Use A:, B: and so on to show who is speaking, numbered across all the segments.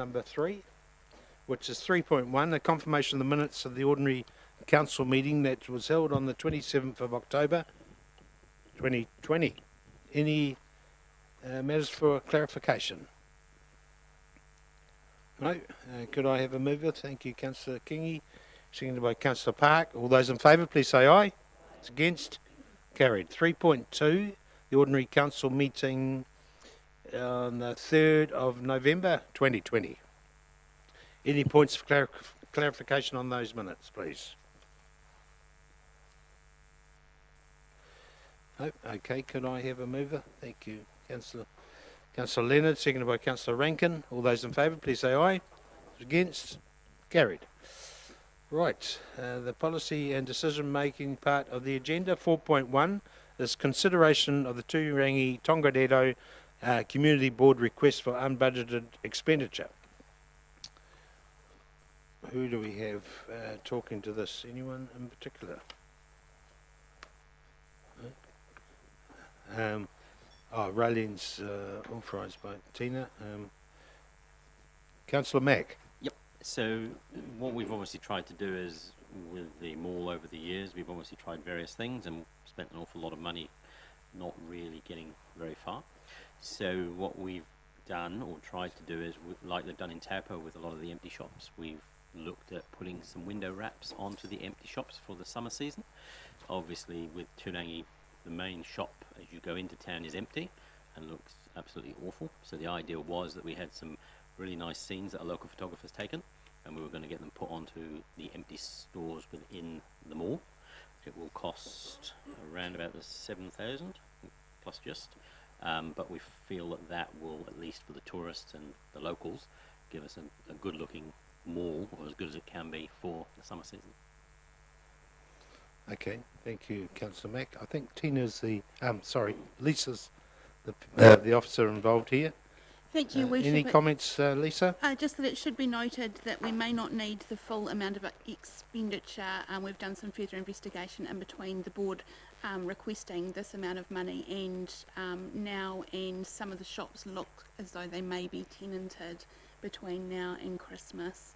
A: number 3, which is 3.1, a confirmation of the minutes of the ordinary council meeting that was held on the 27th of October 2020. Any matters for clarification? No. Could I have a mover? Thank you, Councillor Kingi. Seconded by Councillor Park. All those in favour, please say aye. It's against. Carried. 3.2, the ordinary council meeting on the 3rd of November 2020. Any points of clarification on those minutes, please? No? Okay, could I have a mover? Thank you, Councillor Leonard, seconded by Councillor Rankin. All those in favour, please say aye. Against? Carried. Right, the policy and decision-making part of the agenda, 4.1, is consideration of the Turangi-Tongariro Community Board request for unbudgeted expenditure. Who do we have talking to this? Anyone in particular? Rayleen's authorised by Tina. Councillor Mack.
B: Yep. So what we've obviously tried to do is, with the mall over the years, we've obviously tried various things and spent an awful lot of money not really getting very far. So what we've done or tried to do is, like they've done in Taupō with a lot of the empty shops, we've looked at putting some window wraps onto the empty shops for the summer season. Obviously with Turangi, the main shop as you go into town is empty and looks absolutely awful. So the idea was that we had some really nice scenes that a local photographer's taken, and we were going to get them put onto the empty stores within the mall. It will cost around about the 7,000 plus just, but we feel that that will, at least for the tourists and the locals, give us a good looking mall, or as good as it can be for the summer season.
A: Okay, thank you, Councillor Mack. I think Tina's Lisa's the officer involved here.
C: Thank you.
A: Any comments, Lisa?
C: Just that it should be noted that we may not need the full amount of expenditure. We've done some further investigation in between the board requesting this amount of money and now, and some of the shops look as though they may be tenanted between now and Christmas,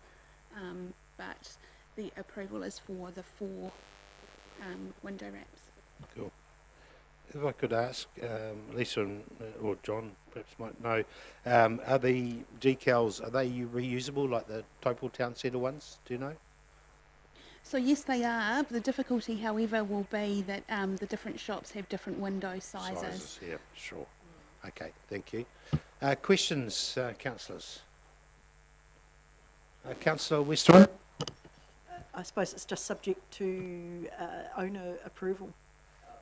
C: but the approval is for the 4 window wraps.
A: Cool. If I could ask, Lisa or John perhaps might know, are the decals, are they reusable like the Taupō Town Centre ones? Do you know?
C: So yes, they are. The difficulty, however, will be that the different shops have different window sizes.
A: Yeah, sure. Okay, thank you. Questions, councillors? Councillor Westwater?
D: I suppose it's just subject to owner approval,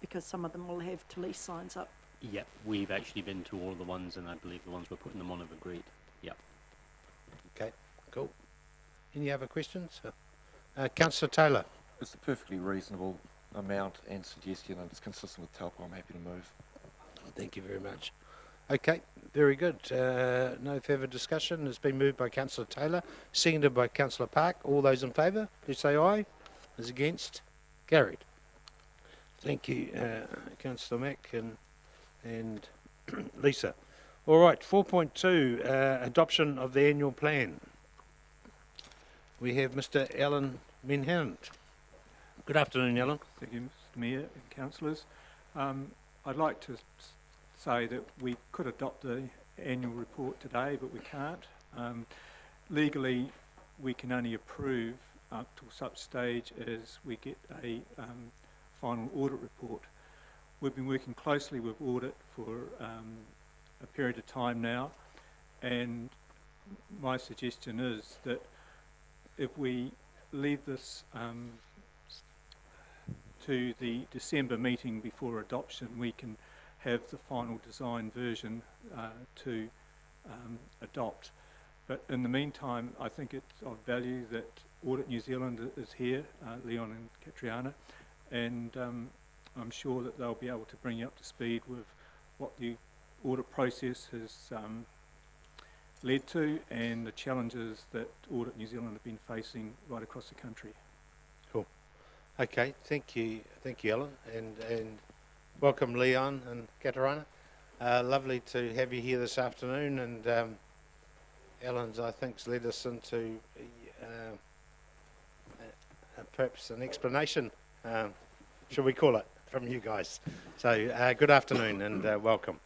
D: because some of them will have to lease signs up.
B: Yep, we've actually been to all of the ones, and I believe the ones we're putting them on have agreed. Yep. Okay,
A: cool. Any other questions? Councillor Taylor?
E: It's a perfectly reasonable amount and suggestion, and it's consistent with Taupō. I'm happy to move.
A: Thank you very much. Okay, very good. No further discussion. It's been moved by Councillor Taylor, seconded by Councillor Park. All those in favour, please say aye. Those against? Carried. Thank you, Councillor Mack and Lisa. All right, 4.2, adoption of the annual plan. We have Mr. Alan Menhant. Good afternoon, Alan.
F: Thank you, Mr. Mayor and Councillors. I'd like to say that we could adopt the annual report today, but we can't. Legally, we can only approve up to such stage as we get a final audit report. We've been working closely with audit for a period of time now, and my suggestion is that if we leave this to the December meeting before adoption, we can have the final design version to adopt. But in the meantime, I think it's of value that Audit New Zealand is here, Leon and Katriana, and I'm sure that they'll be able to bring you up to speed with what the audit process has led to and the challenges that Audit New Zealand have been facing right across the country.
A: Cool. Okay, thank you, Alan, and welcome, Leon and Katarina. Lovely to have you here this afternoon, Alan's, I think, led us into perhaps an explanation, should we call it, from you guys. So good afternoon and welcome.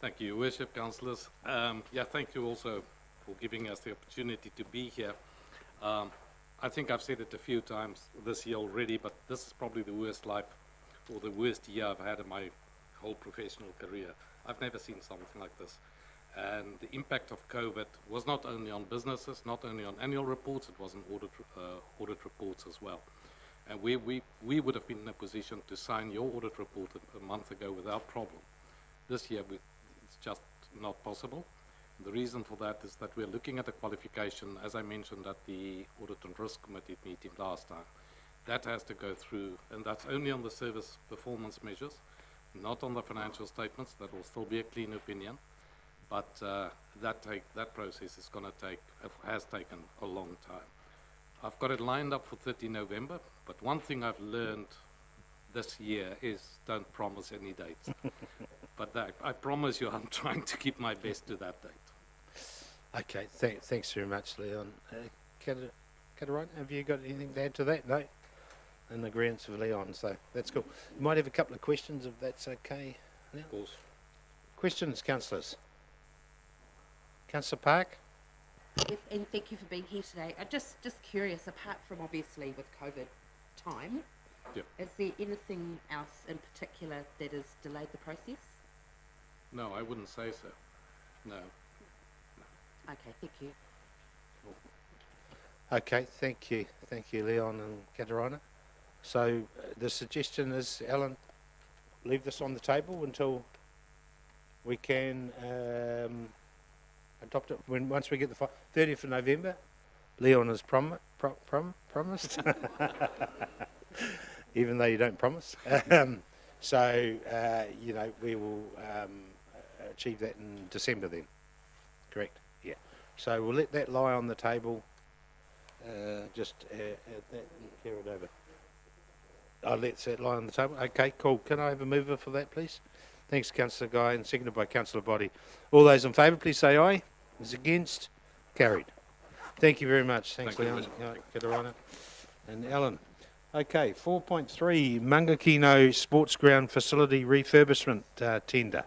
G: Thank you, Your Worship, Councillors. Thank you also for giving us the opportunity to be here. I think I've said it a few times this year already, but this is probably the worst life or the worst year I've had in my whole professional career. I've never seen something like this. And the impact of COVID was not only on businesses, not only on annual reports, it was on audit reports as well. And we would have been in a position to sign your audit report a month ago without problem. This year, it's just not possible. The reason for that is that we're looking at a qualification, as I mentioned at the Audit and Risk Committee meeting last time. That has to go through, and that's only on the service performance measures, not on the financial statements. That will still be a clean opinion. But that process is going to has taken a long time. I've got it lined up for 30 November, but one thing I've learned this year is don't promise any dates. But I promise you I'm trying to keep my best to that date. Okay,
A: Thanks very much, Leon. Katarina, have you got anything to add to that? No? In agreement with Leon, so that's cool. You might have a couple of questions if that's okay, Leon?
G: Of course.
A: Questions, councillors? Councillor Park?
H: Yes, and thank you for being here today. I'm just curious, apart from obviously with COVID time,
G: Yep.
H: is there anything else in particular that has delayed the process?
G: No, I wouldn't say so. No.
H: Okay, thank you.
A: Okay, thank you, Leon and Katarina. So the suggestion is, Alan, leave this on the table until we can adopt it once we get the 30th of November. Leon has promised, even though you don't promise. So we will achieve that in December then. Correct? Yeah. So we'll let that lie on the table. Just add that and carry it over. I'll let that lie on the table. Okay, cool. Can I have a mover for that, please? Thanks, Councillor Guy, and seconded by Councillor Body. All those in favour, please say aye. Those against? Carried. Thank you very much. Thanks,
G: Thank you,
A: Leon, Katarina, and Alan. Okay, 4.3, Mangakino Sports Ground Facility Refurbishment Tender.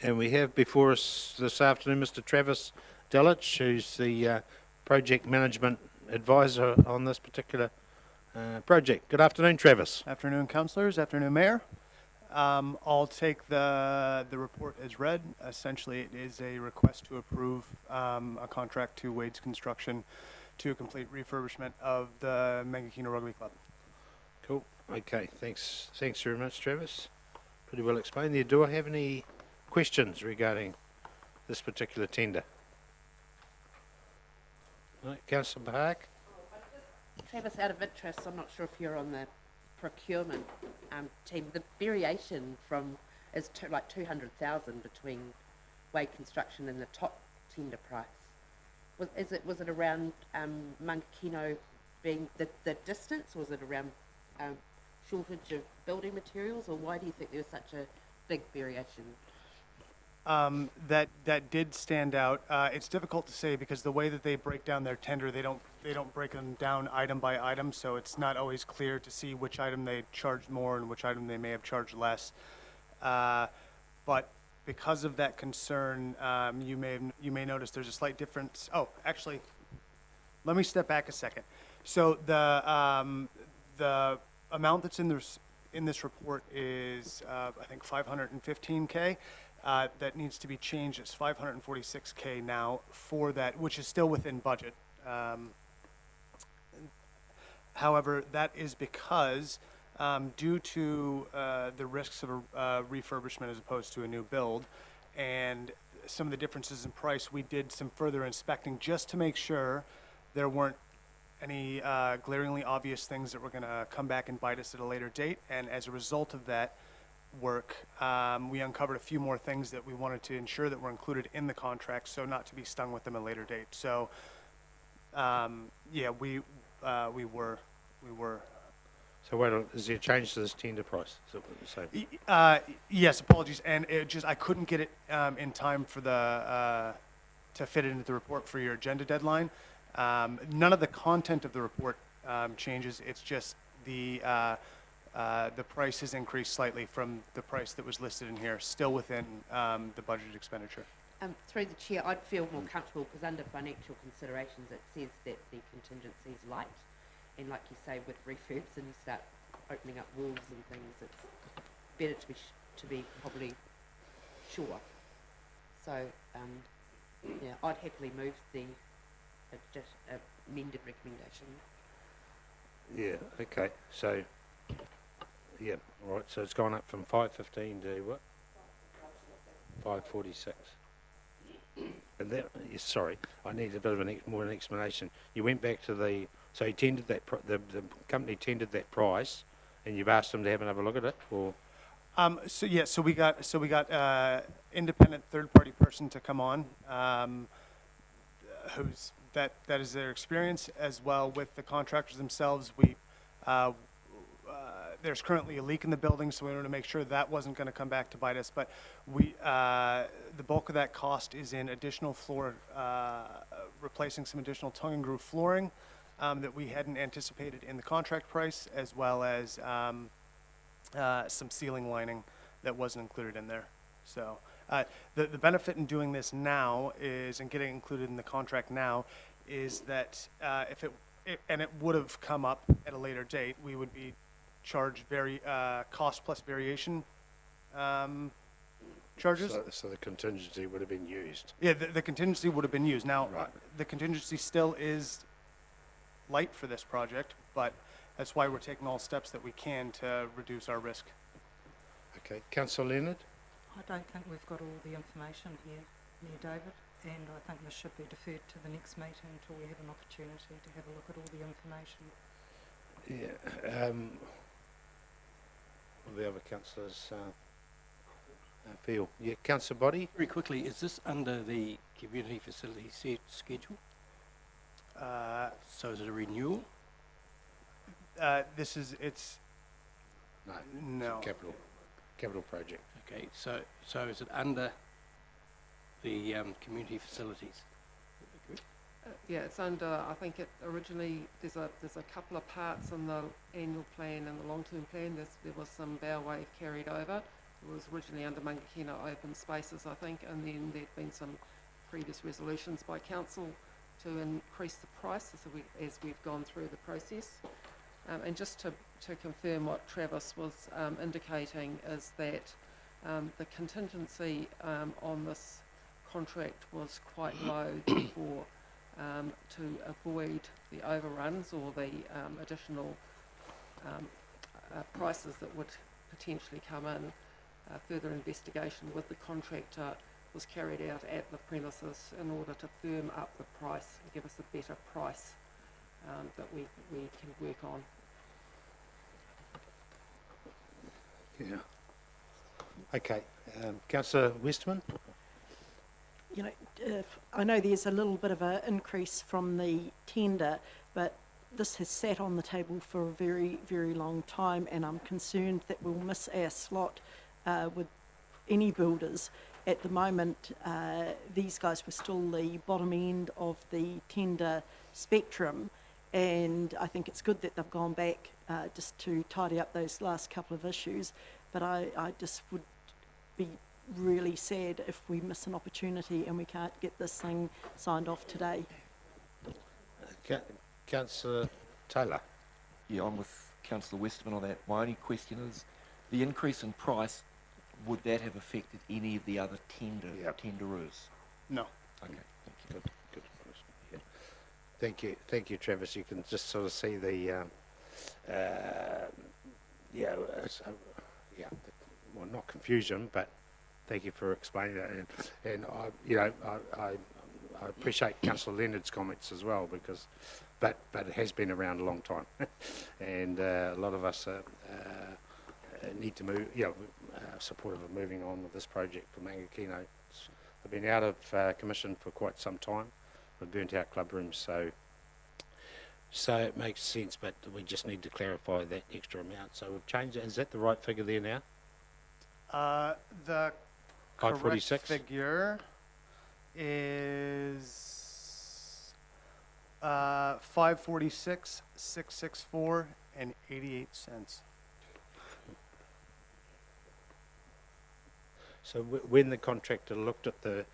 A: And we have before us this afternoon Mr. Travis Delich, who's the project management advisor on this particular project. Good afternoon, Travis.
I: Afternoon, councillors. Afternoon, Mayor. I'll take the report as read. Essentially, it is a request to approve a contract to Wade's Construction to complete refurbishment of the Mangakino Rugby Club.
A: Cool. Okay, thanks very much, Travis. Pretty well explained there. Do I have any questions regarding this particular tender? Right, Councillor Park.
H: Travis, out of interest, I'm not sure if you're on the procurement team. The variation is like 200,000 between Wade Construction and the top tender price. Was it around Mangakino being the distance, or was it around shortage of building materials, or why do you think there was such a big variation?
I: That did stand out. It's difficult to say because the way that they break down their tender, they don't break them down item by item, so it's not always clear to see which item they charged more and which item they may have charged less. But because of that concern, you may notice there's a slight difference. Oh, actually, let me step back a second. So the amount that's in this report is I think 515K. That needs to be changed. It's 546K now for that, which is still within budget. However, that is because due to the risks of a refurbishment as opposed to a new build and some of the differences in price, we did some further inspecting just to make sure there weren't any glaringly obvious things that were going to come back and bite us at a later date. And as a result of that work, we uncovered a few more things that we wanted to ensure that were included in the contract, so not to be stung with them at a later date. So, yeah, we were.
A: So is there a change to this tender price? Is that what you're saying?
I: Yes, apologies, and it just, I couldn't get it in time for the, to fit it into the report for your agenda deadline. None of the content of the report changes, it's just the price has increased slightly from the price that was listed in here, still within the budgeted expenditure.
H: Through the chair, I'd feel more comfortable because under financial considerations, it says that the contingency is light. And like you say, with refurbs and you start opening up walls and things, it's better to be probably sure. So, yeah, I'd happily move the amended recommendation.
A: Yeah, okay, so, yeah, all right, so it's gone up from 515 to what? 546. And that, sorry, I need a bit of more an explanation. You went back to so you tendered that, the company tendered that price, and you've asked them to have another look at it, or?
I: So we got independent third-party person to come on, who's that is their experience, as well with the contractors themselves. There's currently a leak in the building, so we wanted to make sure that wasn't going to come back to bite us. But the bulk of that cost is in additional floor, replacing some additional tongue and groove flooring that we hadn't anticipated in the contract price, as well as some ceiling lining that wasn't included in there. So the benefit in doing this now is, and getting included in the contract now, is that if it would have come up at a later date, we would be charged cost plus variation charges.
A: So the contingency would have been used.
I: Yeah, the contingency would have been used. Now,
A: Right.
I: the contingency still is light for this project, but that's why we're taking all steps that we can to reduce our risk.
A: Okay, Councillor Leonard?
J: I don't think we've got all the information here, Mayor David, and I think this should be deferred to the next meeting until we have an opportunity to have a look at all the information.
A: Yeah, what do the other councillors feel? Yeah, Councillor Body?
K: Very quickly, is this under the community facility set schedule? So is it a renewal?
I: It's
A: No. It's a capital project.
K: Okay, so is it under the community facilities?
L: Yeah, it's under, I think it originally, there's a couple of parts in the annual plan and the long-term plan. There was some bow wave carried over. It was originally under Mangakino open spaces, I think, and then there'd been some previous resolutions by council to increase the price as we've gone through the process. And just to confirm what Travis was indicating is that the contingency on this contract was quite low for to avoid the overruns or the additional prices that would potentially come in. Further investigation with the contractor was carried out at the premises in order to firm up the price and give us a better price that we can work on.
A: Yeah. Okay, Councillor Westman?
D: You know, I know there's a little bit of an increase from the tender, but this has sat on the table for a very, very long time, and I'm concerned that we'll miss our slot with any builders. At the moment, these guys were still the bottom end of the tender spectrum, and I think it's good that they've gone back just to tidy up those last couple of issues, but I just would be really sad if we miss an opportunity and we can't get this thing signed off today.
A: Councillor Taylor?
E: Yeah, I'm with Councillor Westman on that. My only question is, the increase in price, would that have affected any of the other tenderers?
I: No.
E: Okay, thank you.
A: Good. Yeah. Thank you, Travis. You can just sort of see the, well, not confusion, but thank you for explaining that. And I appreciate Councillor Leonard's comments as well, because, but it has been around a long time, and a lot of us need to move. Supportive of moving on with this project for Mangakino. They've been out of commission for quite some time. We've burnt out club rooms, so So it makes sense, but we just need to clarify that extra amount. So we've changed it. Is that the right figure there now?
I: The correct
A: 546?
I: figure is 546,664 and 88 cents.
A: So when the contractor looked at the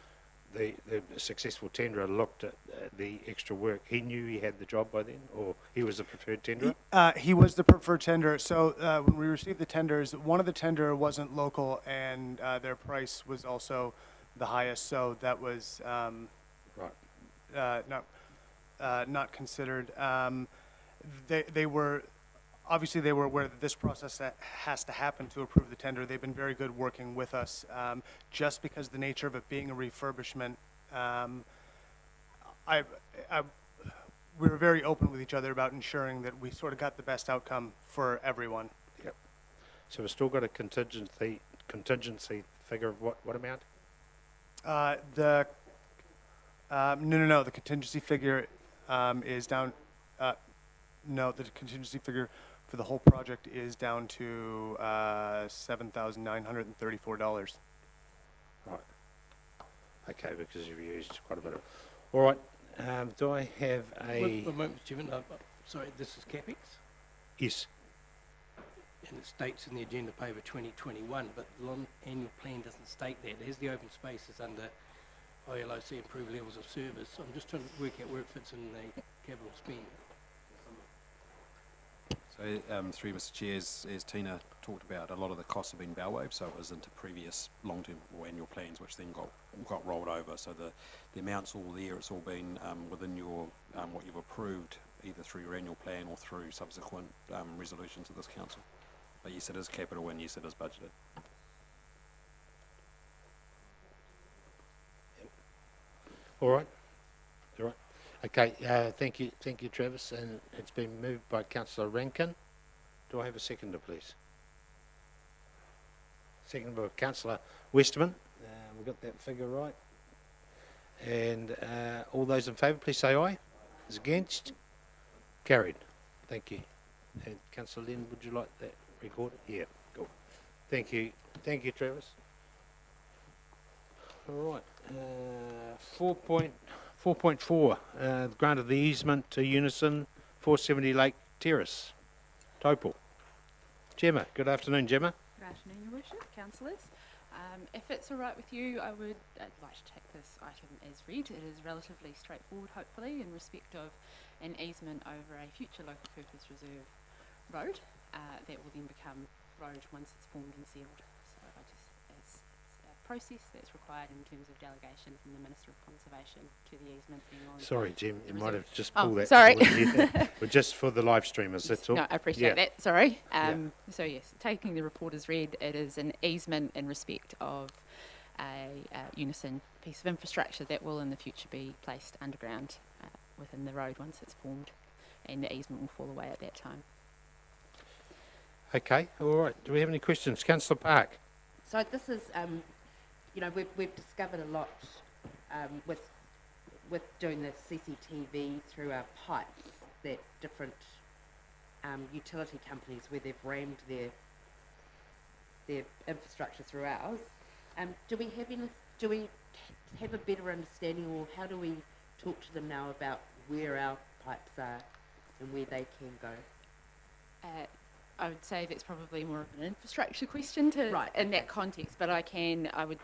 A: successful tenderer looked at the extra work, he knew he had the job by then, or he was the preferred tenderer?
I: He was the preferred tenderer. So when we received the tenders, one of the tenderer wasn't local, and their price was also the highest. So that was not considered. They were obviously they were aware that this process has to happen to approve the tender. They've been very good working with us. Just because the nature of it being a refurbishment, we were very open with each other about ensuring that we sort of got the best outcome for everyone.
A: Yep. So we've still got a contingency figure of what amount?
I: No. The contingency figure is down. No, the contingency figure for the whole project is down to $7,934.
A: Right. Okay, because you've used quite a bit of. All right. Do I have a?
K: One moment, Chairman. Sorry, this is CapEx,
A: Yes.
K: and it states in the agenda paper 2021, but the annual plan doesn't state that. There's the open spaces under ILOC improved levels of service. So I'm just trying to work out where it fits in the capital spend.
M: So, through Mr. Chair, as Tina talked about, a lot of the costs have been bow waved, so it was into previous long-term or annual plans, which then got rolled over. So the amount's all there. It's all been within your what you've approved, either through your annual plan or through subsequent resolutions of this council. But yes, it is capital, and yes, it is budgeted.
A: All right. All right. Okay. Thank you, Travis. And it's been moved by Councillor Rankin. Do I have a seconder, please? Seconded by Councillor Westerman. We've got that figure right. And all those in favour, please say aye. Is against? Carried. Thank you. And Councillor Lynn, would you like that recorded? Yeah. Cool. Thank you. Thank you, Travis. All right. 4.4. Grant of the easement to Unison 470 Lake Terrace. Taupō. Gemma. Good afternoon, Gemma.
N: Good afternoon, Your Worship, Councillors. If it's all right with you, I'd like to take this item as read. It is relatively straightforward, hopefully, in respect of an easement over a future local purpose reserve road that will then become road once it's formed and sealed. So it's a process that's required in terms of delegation from the Minister of Conservation to the easement being on.
A: Sorry, Jim, you might have just
N: pulled
A: that.
N: Sorry.
A: But just for the live streamers, that's all.
N: No, I appreciate that. Sorry. So yes, taking the report as read, it is an easement in respect of a Unison piece of infrastructure that will in the future be placed underground within the road once it's formed, and the easement will fall away at that time.
A: Okay, all right. Do we have any questions? Councillor Park.
H: So this is, we've discovered a lot with doing the CCTV through our pipes that different utility companies where they've rammed their infrastructure through ours. Do we have a better understanding, or how do we talk to them now about where our pipes are and where they can go?
N: I would say that's probably more of an infrastructure question in that context, but I would,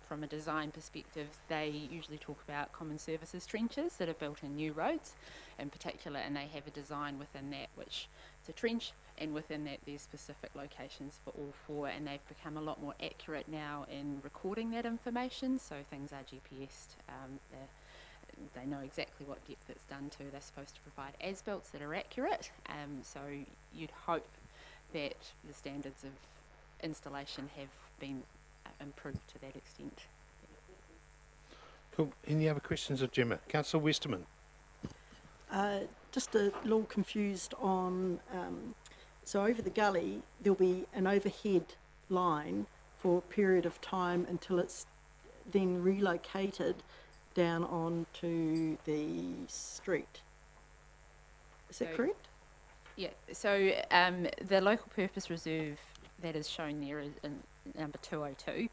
N: from a design perspective, they usually talk about common services trenches that are built in new roads in particular, and they have a design within that which it's a trench, and within that there's specific locations for all four, and they've become a lot more accurate now in recording that information, so things are GPSed. They know exactly what depth it's done to. They're supposed to provide as-built that are accurate, so you'd hope that the standards of installation have been improved to that extent.
A: Cool. Any other questions of Gemma? Councillor Westerman.
D: Just a little confused on, so over the gully there'll be an overhead line for a period of time until it's then relocated down onto the street. Is that
N: So-
D: correct?
N: Yeah, so the local purpose reserve that is shown there is in number 202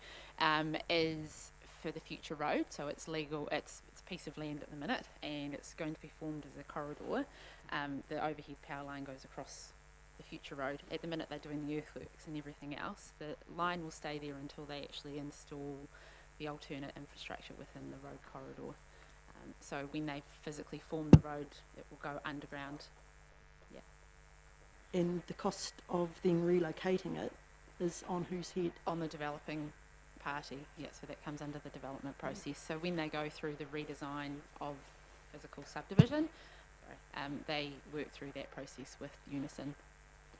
N: is for the future road, so it's legal, it's a piece of land at the minute and it's going to be formed as a corridor. The overhead power line goes across the future road. At the minute they're doing the earthworks and everything else. The line will stay there until they actually install the alternate infrastructure within the road corridor. So when they physically form the road, it will go underground.
D: And the cost of then relocating it is on whose head?
N: On the developing party, yeah, so that comes under the development process. So when they go through the redesign of physical subdivision, they work through that process with Unison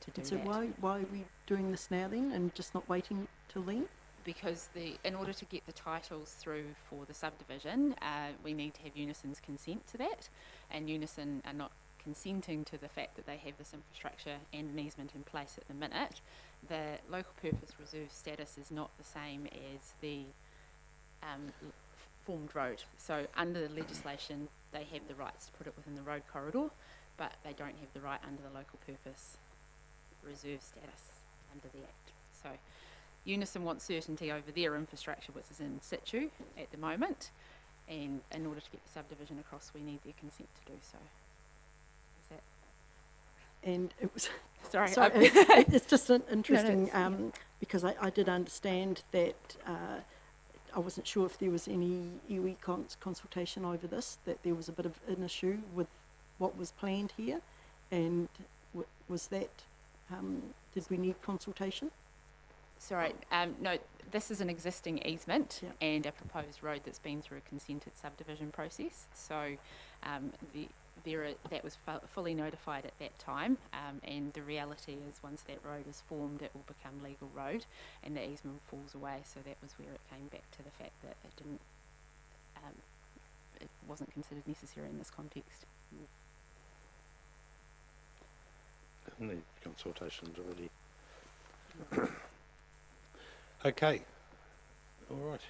N: to do
D: And so
N: that.
D: why are we doing this now then and just not waiting till then?
N: Because in order to get the titles through for the subdivision, we need to have Unison's consent to that, and Unison are not consenting to the fact that they have this infrastructure and an easement in place at the minute. The local purpose reserve status is not the same as the formed road. So under the legislation, they have the rights to put it within the road corridor, but they don't have the right under the local purpose reserve status under the Act. So Unison wants certainty over their infrastructure, which is in situ at the moment, and in order to get the subdivision across, we need their consent to do so.
D: And it was
N: Sorry,
D: it's just an
N: No,
D: interesting
N: it's-
D: because I did understand that I wasn't sure if there was any iwi consultation over this, that there was a bit of an issue with what was planned here, and was that did we need consultation?
N: Sorry, no, this is an existing easement
D: Yeah.
N: and a proposed road that's been through a consented subdivision process. So that was fully notified at that time, and the reality is once that road is formed, it will become legal road, and the easement falls away. So that was where it came back to the fact that it didn't, it wasn't considered necessary in this context.
A: The consultation's already. Okay. All right.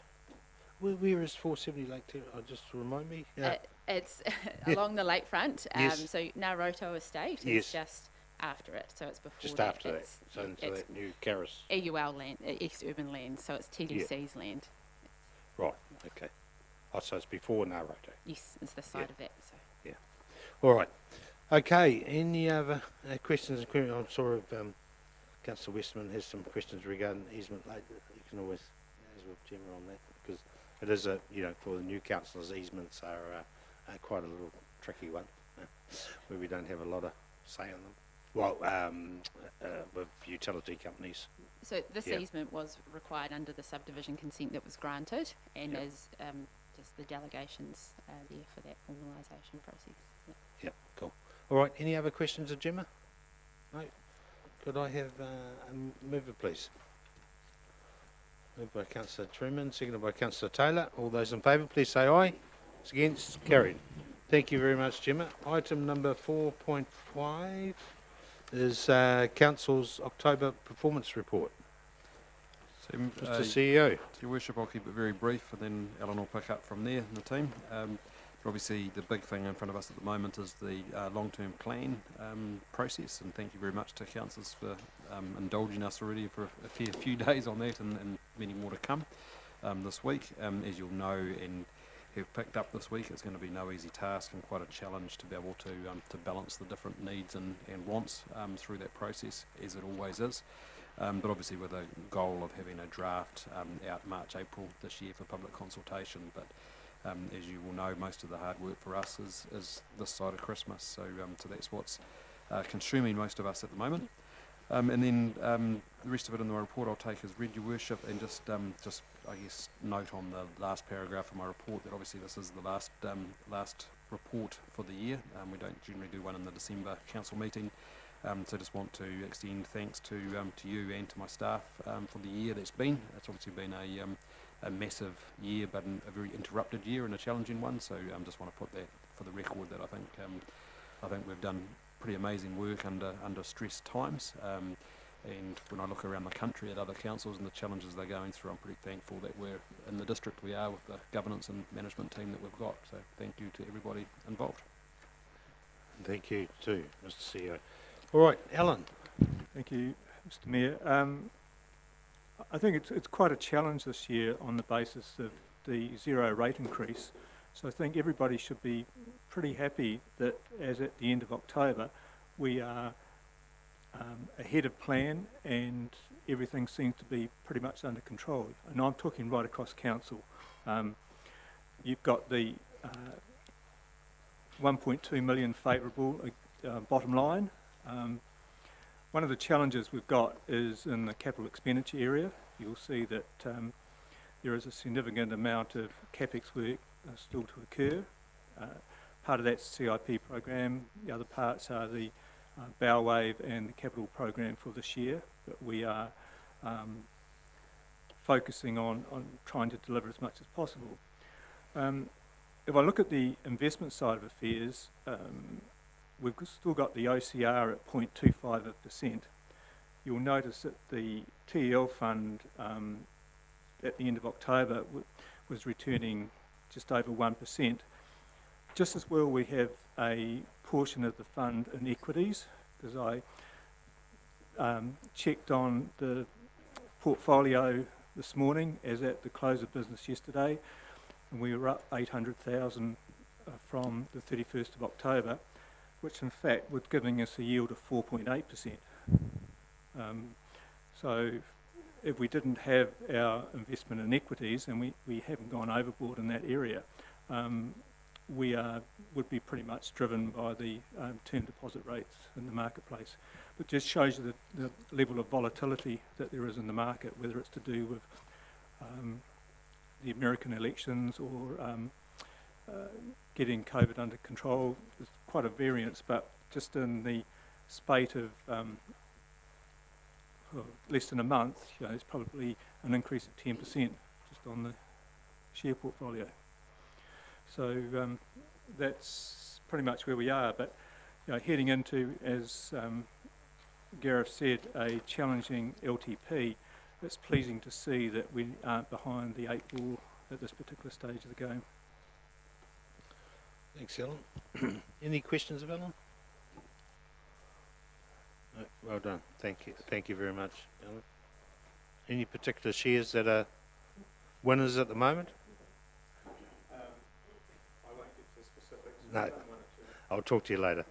A: Where is 470 Lake Terrace? Just remind me.
N: It's along the lakefront.
A: Yes.
N: So Ratou Estate
A: Yes.
N: is just after it. So it's before
A: Just
N: that.
A: after that. So into
N: It's
A: that new Caris.
N: EUL land, East Urban land. So it's TDC's land.
A: Right. Okay. Oh, so it's before Naruto.
N: Yes, it's the side of that. So.
A: All right. Okay. Any other questions and queries? I'm sorry if Councillor Westman has some questions regarding easement later. You can always ask with Gemma on that, because it is a, for the new councillors, easements are quite a little tricky one, where we don't have a lot of say on them. Well, with utility companies.
N: So this
A: Yeah.
N: easement was required under the subdivision consent that was granted, and
A: Yep.
N: is just the delegations there for that formalisation process. Yep.
A: Yeah, cool. All right, any other questions of Gemma? No? Could I have a mover, please? Moved by Councillor Truman, seconded by Councillor Taylor. All those in favour, please say aye. It's against, carried. Thank you very much, Gemma. Item number 4.5 is Council's October performance report.
M: So,
A: Mr. CEO.
M: Your Worship, I'll keep it very brief, and then Alan will pick up from there and the team. But obviously, the big thing in front of us at the moment is the long-term plan process, and thank you very much to councillors for indulging us already for a fair few days on that, and many more to come this week. As you'll know and have picked up this week, it's going to be no easy task and quite a challenge to be able to balance the different needs and wants through that process, as it always is. But obviously with a goal of having a draft out March, April this year for public consultation. But as you will know, most of the hard work for us is this side of Christmas. So that's what's consuming most of us at the moment. And then the rest of it in the report I'll take as read, Your Worship, and just I guess note on the last paragraph of my report that obviously this is the last report for the year. We don't generally do one in the December council meeting. So just want to extend thanks to you and to my staff for the year that's been. It's obviously been a massive year, but a very interrupted year and a challenging one. So just want to put that for the record that I think we've done pretty amazing work under stressed times. And when I look around the country at other councils and the challenges they're going through, I'm pretty thankful that we're in the district we are with the governance and management team that we've got. So thank you to everybody involved.
A: Thank you too, Mr. CEO. All right, Alan.
F: Thank you, Mr. Mayor. I think it's quite a challenge this year on the basis of the zero rate increase. So I think everybody should be pretty happy that as at the end of October, we are ahead of plan and everything seems to be pretty much under control. And I'm talking right across council. You've got the 1.2 million favourable bottom line. One of the challenges we've got is in the capital expenditure area. You'll see that there is a significant amount of capex work still to occur. Part of that's the CIP program. The other parts are the bow wave and the capital program for this year. But we are focusing on trying to deliver as much as possible. If I look at the investment side of affairs, we've still got the OCR at 0.25%. You'll notice that the TEL fund at the end of October was returning just over 1%. Just as well we have a portion of the fund in equities, because I checked on the portfolio this morning as at the close of business yesterday, and we were up 800,000 from the 31st of October, which in fact was giving us a yield of 4.8%. So if we didn't have our investment in equities, and we haven't gone overboard in that area, we would be pretty much driven by the term deposit rates in the marketplace. It just shows you the level of volatility that there is in the market, whether it's to do with the American elections or getting COVID under control. There's quite a variance, but just in the spate of less than a month, there's probably an increase of 10% just on the share portfolio. So that's pretty much where we are. But heading into, as Gareth said, a challenging LTP, it's pleasing to see that we aren't behind the 8 ball at this particular stage of the game.
A: Thanks, Alan. Any questions of Alan? No, well done. Thank you. Thank you very much, Alan. Any particular shares that are winners at the moment?
F: I won't get to specifics.
A: No. I'll talk to you later.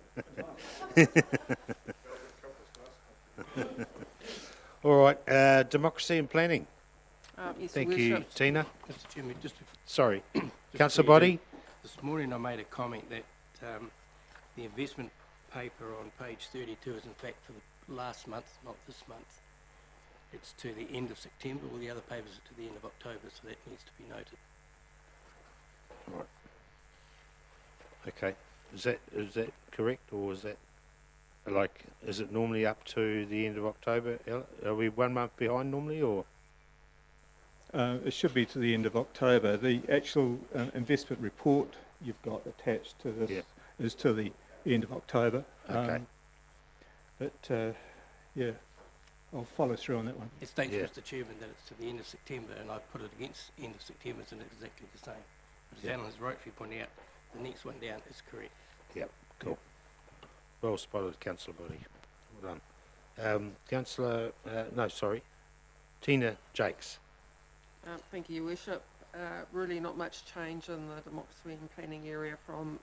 A: All right. Democracy and planning.
L: Yes,
A: Thank you,
L: Worship.
A: Tina.
K: Mr. Chairman,
A: Sorry.
K: just
A: Councillor
K: before you
A: Body?
K: do, this morning I made a comment that the investment paper on page 32 is in fact for the last month, not this month. It's to the end of September, all the other papers are to the end of October, so that needs to be noted.
A: Right. Okay. Is that correct, or is that is it normally up to the end of October? Are we 1 month behind normally, or?
F: It should be to the end of October. The actual investment report you've got attached to this is to the end of October.
A: Okay.
F: But yeah, I'll follow through on that one.
K: It states, Mr. Chairman, that it's to the end of September, and I put it against end of September, it's exactly the same. But as Alan has rightfully pointed out, the next one down is correct.
A: Yep, cool. Well spotted, Councillor Body. Well done. Tina Jakes.
L: Thank you, Your Worship. Really not much change in the democracy and planning area from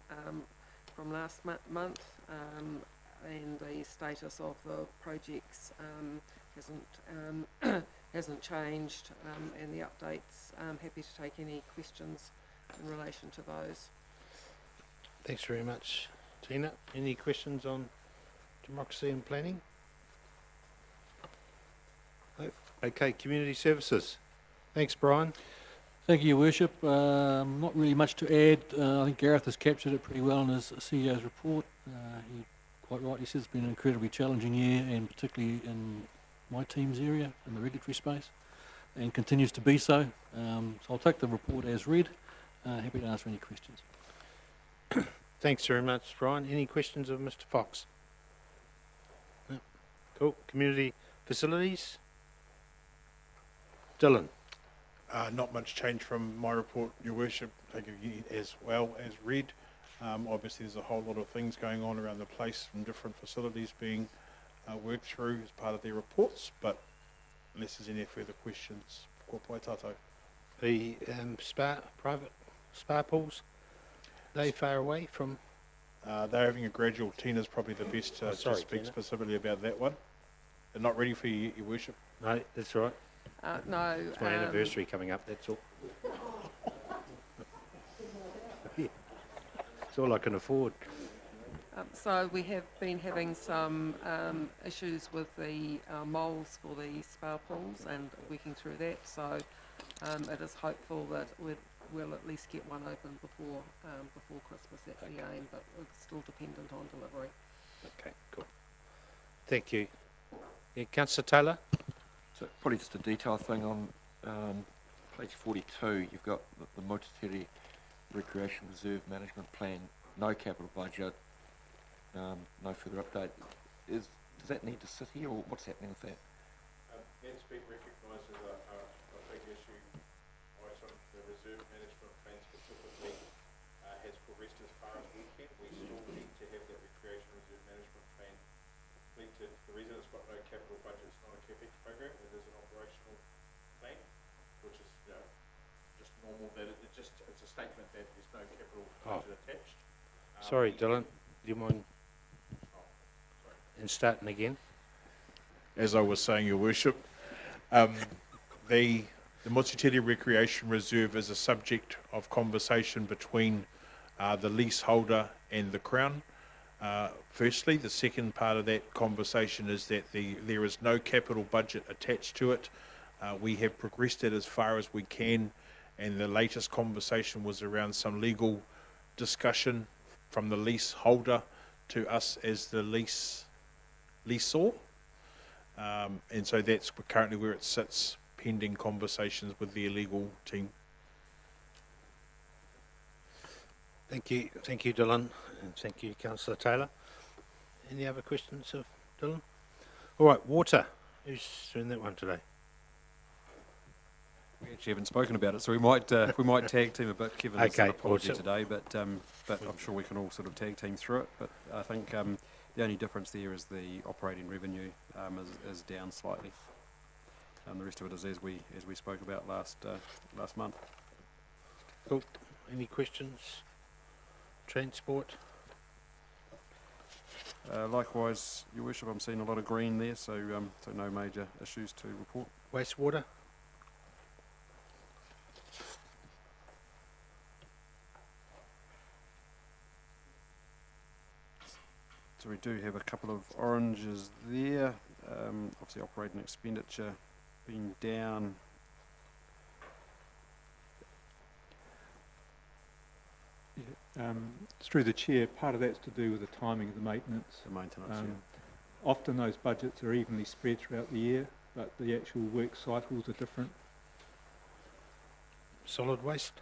L: last month, and the status of the projects hasn't changed, and the updates. I'm happy to take any questions in relation to those.
A: Thanks very much, Tina. Any questions on democracy and planning? No? Okay, community services. Thanks, Brian.
O: Thank you, Your Worship. Not really much to add. I think Gareth has captured it pretty well in his CEO's report. He quite rightly says it's been an incredibly challenging year, and particularly in my team's area, in the regulatory space, and continues to be so. So I'll take the report as read. Happy to answer any questions.
A: Thanks very much, Brian. Any questions of Mr. Fox? No. Cool. Community facilities? Dylan.
P: Not much change from my report, Your Worship. Take it as well as read. Obviously, there's a whole lot of things going on around the place from different facilities being worked through as part of their reports, but unless there's any further questions, ko pai tātou.
A: The private spa pools, they far away from...
P: They're having a gradual. Tina's probably the best to speak
A: Tina.
P: specifically about that one. They're not ready for you, Your Worship.
A: No, that's all right.
L: No.
A: It's my anniversary coming up, that's all. Yeah. It's all I can afford.
L: So we have been having some issues with the moles for the spa pools and working through that. So it is hopeful that we'll at least get one open before Christmas. That's the aim, but it's still dependent on delivery.
A: Okay, cool. Thank you. Yeah, Councillor Taylor?
E: So probably just a detail thing on page 42, you've got the Motatiri Recreation Reserve Management Plan, no capital budget, no further update. Does that need to sit here, or what's happening with that?
P: That's been recognised as a big issue item. The reserve management plan specifically has progressed as far as we can. We still need to have that recreation reserve management plan completed. The reason it's got no capital budget, it's not a CapEx program, it is an operational plan, which is just normal. That it's a statement that there's no capital budget attached.
A: Sorry, Dylan, do you mind? And starting again.
P: As I was saying, Your Worship, the Motatiri Recreation Reserve is a subject of conversation between the leaseholder and the Crown. Firstly, the second part of that conversation is that there is no capital budget attached to it. We have progressed it as far as we can, and the latest conversation was around some legal discussion from the leaseholder to us as the lessor. And so that's currently where it sits, pending conversations with their legal team.
A: Thank you, Dylan, and thank you, Councillor Taylor. Any other questions of Dylan? All right, water. Who's doing that one today?
M: We actually haven't spoken about it, so we might tag team a bit. Kevin has an apology
A: awesome.
M: today, but I'm sure we can all sort of tag team through it. But I think the only difference there is the operating revenue is down slightly. The rest of it is as we spoke about last month.
A: Cool. Any questions? Transport.
M: Likewise, Your Worship, I'm seeing a lot of green there, so no major issues to report.
A: Wastewater.
M: So we do have a couple of oranges there. Obviously operating expenditure being down.
F: Yeah, through the chair, part of that's to do with the timing of the maintenance.
M: The maintenance,
F: Often those budgets are evenly spread throughout the year, but the actual work cycles are different.
A: Solid waste.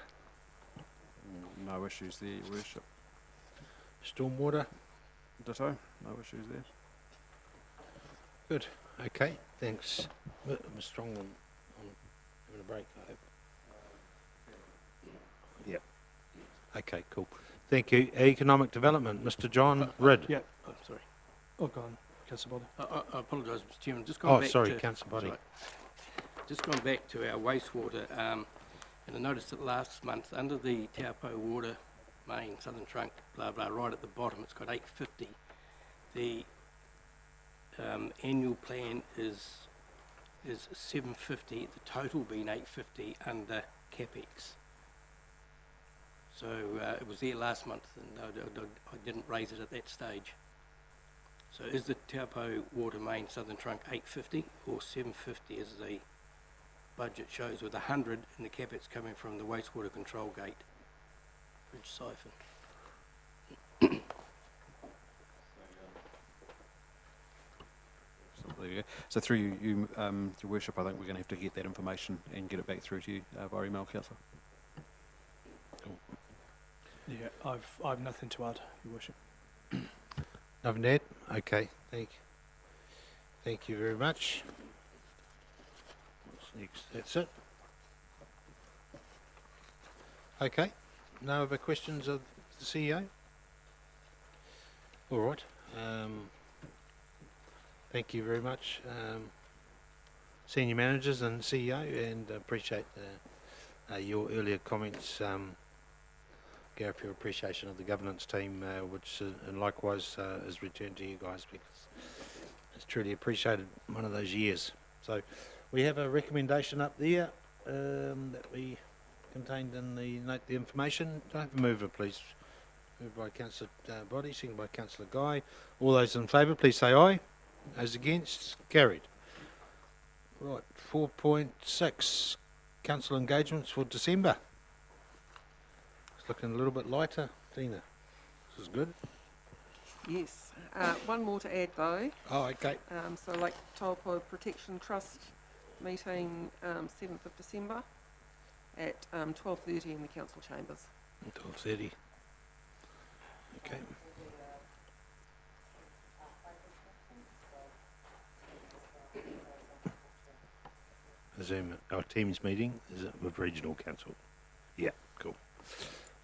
M: No issues there, Your Worship.
A: Stormwater.
M: Ditto, no issues there.
A: Good. Okay, thanks. I'm strong on having a break, I hope. Yep. Okay, cool. Thank you. Economic Development, Mr. John Ridd.
K: Yeah, sorry.
F: Oh, go on, Councillor Body.
K: I apologise, Mr. Chairman. Just going back to,
A: Councillor Body.
K: Just going back to our wastewater, and I noticed that last month under the Taupō Water Main Southern Trunk, blah blah, right at the bottom, it's got 850. The annual plan is 750. The total being 850 under capex. So it was there last month, and I didn't raise it at that stage. So is the Taupō Water Main Southern Trunk 850 or 750 as the budget shows, with 100 in the capex coming from the wastewater control gate, bridge siphon?
M: So there you go. So through you, Your Worship, I think we're going to have to get that information and get it back through to you via email, Councillor.
A: Cool.
I: Yeah, I've nothing to add, Your Worship.
A: Nothing to add? Okay, thank you very much. What's next? That's it. Okay, no other questions of the CEO? All right. Thank you very much, senior managers and CEO, and appreciate your earlier comments, Gareth, your appreciation of the governance team, which and likewise is returned to you guys, because it's truly appreciated one of those years. So we have a recommendation up there that we contained in the note the information. Do I have a mover, please? Moved by Councillor Body, seconded by Councillor Guy. All those in favour, please say aye. Those against, carried. Right, 4.6, council engagements for December. It's looking a little bit lighter, Tina. This is good.
L: Yes. One more to add though.
A: Oh, okay.
L: So like Taupō Protection Trust meeting 7th of December at 12:30 in the council chambers.
A: 12:30. Okay. Zoom, our Teams meeting, is it with Regional Council? Yeah, cool.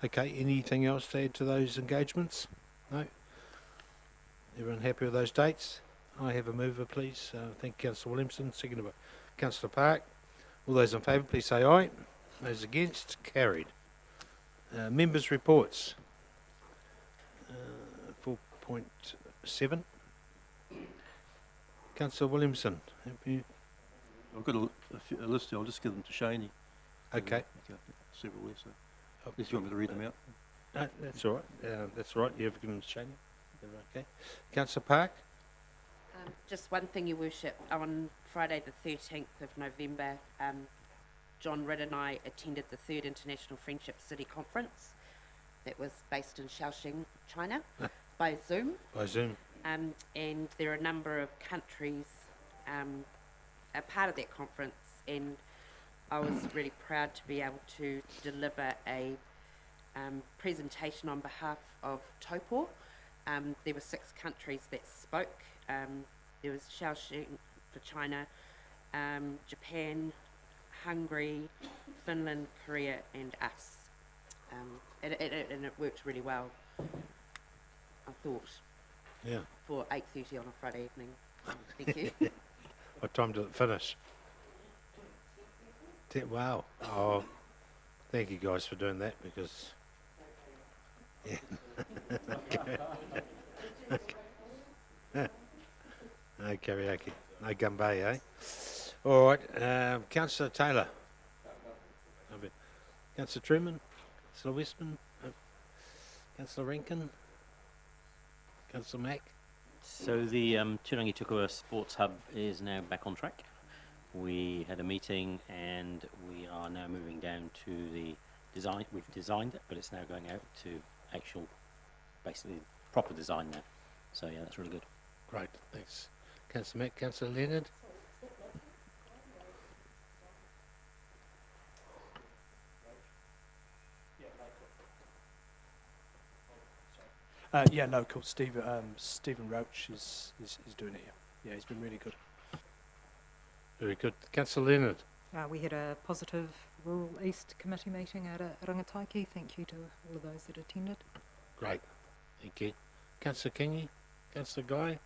A: Okay, anything else to add to those engagements? No? Everyone happy with those dates? I have a mover, please. Thank you, Councillor Williamson, seconded by Councillor Park. All those in favour, please say aye. Those against, carried. Members' reports. 4.7. Councillor Williamson, have you?
Q: I've got a list here. I'll just give them to Shaney.
A: Okay.
Q: Several there, so if you want me to read them out.
A: No, that's all right. That's all right. You have given them to Shaney. Okay. Councillor Park.
H: Just one thing, Your Worship. On Friday the 13th of November, John Ridd and I attended the 3rd International Friendship City Conference that was based in Shaoxing, China, by Zoom.
A: By Zoom.
H: And there are a number of countries a part of that conference, and I was really proud to be able to deliver a presentation on behalf of Taupō. There were 6 countries that spoke. There was Shaoxing for China, Japan, Hungary, Finland, Korea, and us. And it worked really well, I thought.
A: Yeah.
H: For 8:30 on a Friday evening. Thank you.
A: What time did it finish? Wow. Oh, thank you guys for doing that, because yeah. Okay. Okay. No karaoke, no gumbe, eh? All right, Councillor Taylor. Councillor Truman, Councillor Westman, Councillor Rankin, Councillor Mack.
B: So the Turangi-Tongariro Sports Hub is now back on track. We had a meeting and we are now moving down to the design. We've designed it, but it's now going out to actual, basically proper design now. So yeah, that's really good.
A: Great, thanks. Councillor Mack, Councillor Leonard.
R: Yeah, no, cool. Stephen Roach is doing it. Yeah, he's been really good.
A: Very good. Councillor Leonard.
J: We had a positive Rural East Committee meeting at Rangataiki. Thank you to all of those that attended.
A: Great, thank you. Councillor Kingy, Councillor Guy.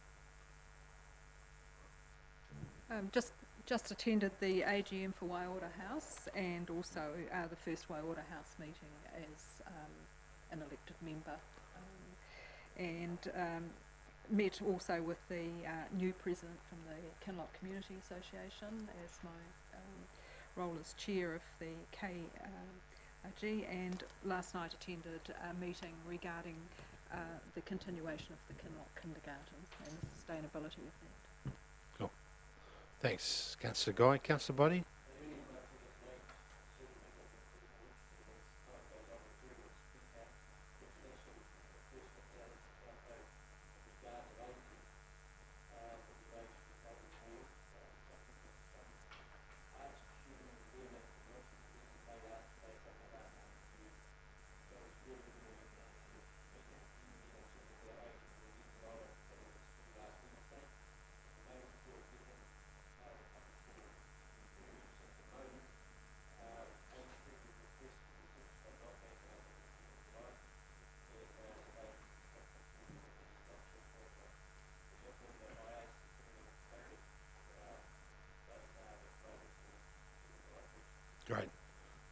S: Just attended the AGM for Wastewater House, and also the first Wastewater House meeting as an elected member. And met also with the new president from the Kinloch Community Association as my role as chair of the KRG, and last night attended a meeting regarding the continuation of the Kinloch kindergarten and the sustainability of that.
A: Cool. Thanks, Councillor Guy. Councillor Body.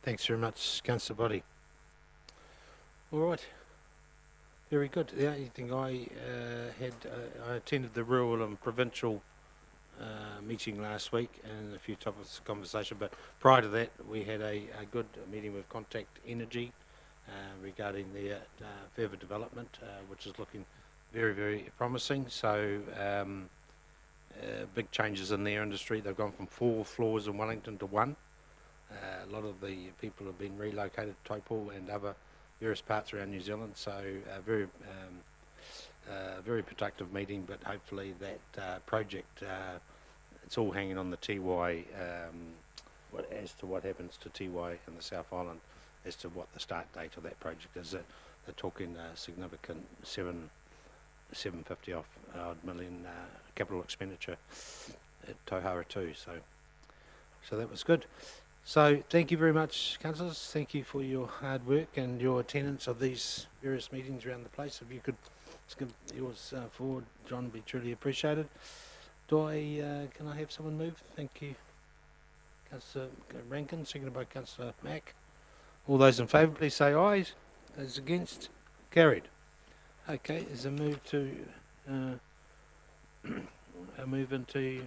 A: Thanks very much, Councillor Boddy. All right. Very good. The only thing I I attended the rural and provincial meeting last week and a few topics of conversation, but prior to that we had a good meeting with Contact Energy regarding their further development, which is looking very, very promising. So big changes in their industry. They've gone from 4 floors in Wellington to 1. A lot of the people have been relocated to Taupō and other various parts around New Zealand. So very productive meeting, but hopefully that project, it's all hanging on the TY as to what happens to TY in the South Island, as to what the start date of that project is. They're talking significant 750 odd million capital expenditure at Tauhara too. So that was good. So thank you very much, councillors. Thank you for your hard work and your attendance of these various meetings around the place. If you could give yours forward, John, would be truly appreciated. Can I have someone move? Thank you. Councillor Rankin, seconded by Councillor Mack. All those in favour, please say aye. Those against, carried. Okay, there's a move to into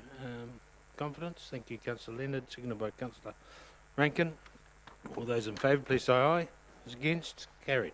A: confidence. Thank you, Councillor Leonard, seconded by Councillor Rankin. All those in favour, please say aye. Those against, carried.